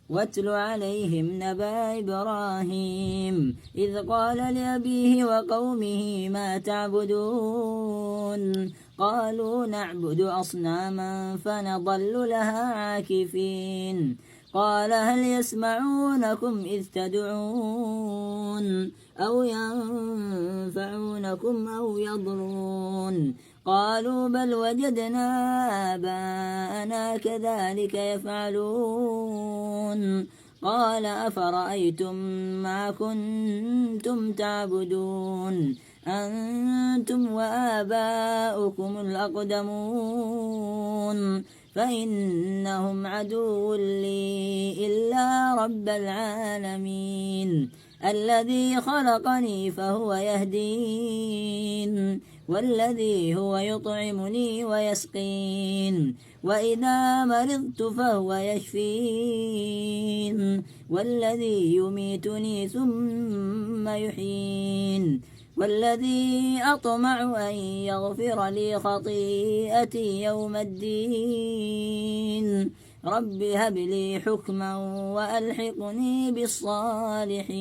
واتل عليهم نبأ إبراهيم إذ قال لأبيه وقومه ما تعبدون قالوا نعبد أصناما فنظل لها عاكفين قال هل يسمعونكم إذ تدعون أو ينفعونكم أو يضرون قالوا بل وجدنا آباءنا كذلك يفعلون قال أفرأيتم ما كنتم تعبدون أنتم وآباؤكم الأقدمون فإنهم عدو لي إلا رب العالمين الذي خلقني فهو يهدين والذي هو يطعمني ويسقين وإذا مرضت فهو يشفين والذي يميتني ثم يحيين والذي أطمع أن يغفر لي خطيئتي يوم الدين رب هب لي حكما وألحقني بالصالحين.